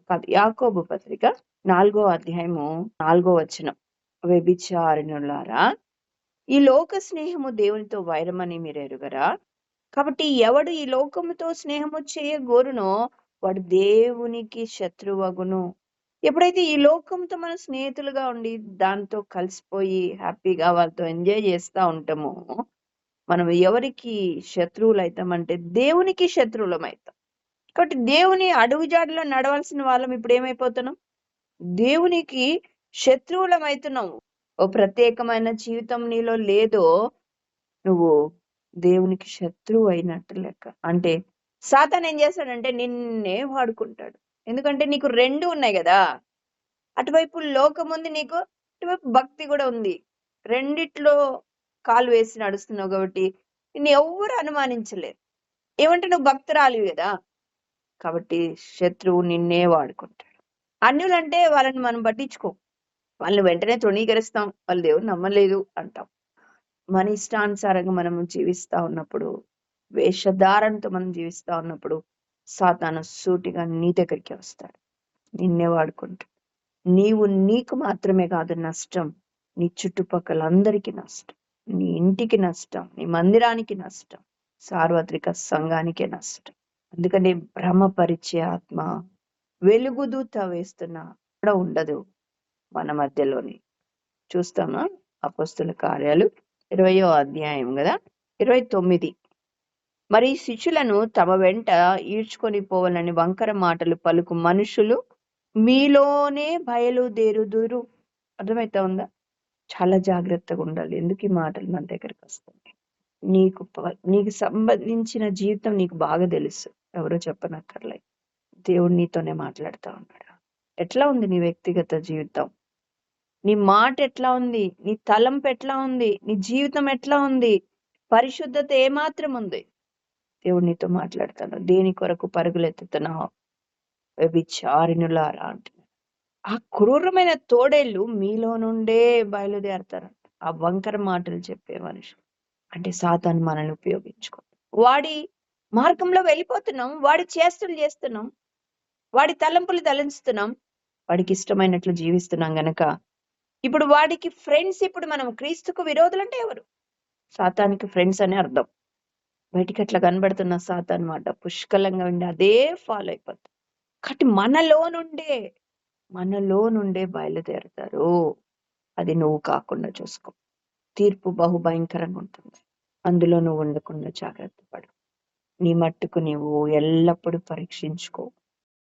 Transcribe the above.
కాదు, యాకోబు పత్రిక 4వ అధ్యాయము 4వ వచనం. వ్యభిచారిణులారా, ఈ లోక స్నేహము దేవునితో వైరమని మీరు ఎరుగరా? కాబట్టి ఎవడు ఈ లోకముతో స్నేహము చేయగోరునో వాడు దేవునికి శత్రువగును. ఎప్పుడైతే ఈ లోకంతో మనం స్నేహితులుగా ఉండి దాంతో కలిసిపోయి హ్యాపీగా వాళ్ళతో ఎంజాయ్ చేస్తూ ఉంటామో, మనం ఎవరికి శత్రువులు అవుతామంటే దేవునికి శత్రువులం అవుతాం. కాబట్టి దేవుని అడుగుజాడలో నడవాల్సిన వాళ్ళం ఇప్పుడు ఏమైపోతున్నాం? దేవునికి శత్రువులం అవుతున్నావు. ఓ ప్రత్యేకమైన జీవితం నీలో లేదో నువ్వు దేవునికి శత్రువు అయినట్టు లెక్క. అంటే సాతాను ఏం చేస్తాడంటే నిన్నే వాడుకుంటాడు. ఎందుకంటే నీకు రెండు ఉన్నాయి కదా, అటువైపు లోకం ఉంది నీకు, ఇటువైపు భక్తి కూడా ఉంది. రెండిట్లో కాలు వేసి నడుస్తున్నావు కాబట్టి నిన్ను ఎవ్వరు అనుమానించలేరు. ఏమంటే నువ్వు భక్తురాలివి కదా, కాబట్టి శత్రువు నిన్నే వాడుకుంటాడు. అన్యులంటే వాళ్ళని మనం పట్టించుకో, వాళ్ళని వెంటనే తృణీకరిస్తాం, వాళ్ళు దేవుడు నమ్మలేదు అంటాం. మన ఇష్టానుసారంగా మనం జీవిస్తా ఉన్నప్పుడు, వేషధారణతో మనం జీవిస్తా ఉన్నప్పుడు సాతాను సూటిగా నీ దగ్గరికి వస్తాడు, నిన్నే వాడుకుంటాడు. నీకు మాత్రమే కాదు నష్టం, నీ చుట్టుపక్కల అందరికీ నష్టం, నీ ఇంటికి నష్టం, నీ మందిరానికి నష్టం, సార్వత్రిక సంఘానికే నష్టం. అందుకని భ్రమపరిచే ఆత్మ, వెలుగుదూత వేస్తున్నా కూడా ఉండదు మన మధ్యలోని. చూస్తామా అపొస్తలుల కార్యాలు 20వ అధ్యాయం కదా, 29. మరి శిష్యులను తమ వెంట ఈడ్చుకొని పోవాలని వంకర మాటలు పలుకు మనుషులు మీలోనే బయలుదేరుదురు. అర్థమైతా ఉందా? చాలా జాగ్రత్తగా ఉండాలి. ఎందుకు ఈ మాటలు మన దగ్గరికి వస్తాయి? నీకు సంబంధించిన జీవితం నీకు బాగా తెలుసు, ఎవరో చెప్పనక్కర్లే. దేవుడు నీతోనే మాట్లాడుతూ ఉన్నాడు. ఎట్లా ఉంది నీ వ్యక్తిగత జీవితం? నీ మాట ఎట్లా ఉంది? నీ తలంపు ఎట్లా ఉంది? నీ జీవితం ఎట్లా ఉంది? పరిశుద్ధత ఏమాత్రం ఉంది? దేవుడు నీతో మాట్లాడతాను. దేని కొరకు పరుగులెత్తుతున్నావు? వ్యభిచారిణులారా అంటున్నాడు. ఆ క్రూరమైన తోడేళ్ళు మీలో నుండే బయలుదేరతారంట. ఆ వంకర మాటలు చెప్పే మనుషులు అంటే సాతాను మనల్ని ఉపయోగించుకో. వాడి మార్గంలో వెళ్ళిపోతున్నాం, వాడి చేష్టలు చేస్తున్నాం, వాడి తలంపులు తలంచుతున్నాం, వాడికి ఇష్టమైనట్లు జీవిస్తున్నాం గనక ఇప్పుడు వాడికి ఫ్రెండ్స్. ఇప్పుడు మనం క్రీస్తుకు విరోధులు అంటే ఎవరు? సాతానికి ఫ్రెండ్స్ అని అర్థం. బయటికి అట్లా కనబడుతున్న సాతాన్ మాట పుష్కలంగా ఉండి అదే ఫాలో అయిపోతుంది. కాబట్టి మనలో నుండే బయలుదేరుతారు. అది నువ్వు కాకుండా చూసుకో. తీర్పు బహుభయంకరంగా ఉంటుంది, అందులో నువ్వు ఉండకుండా జాగ్రత్త పడు. నీ మట్టుకు నీవు ఎల్లప్పుడూ పరీక్షించుకో.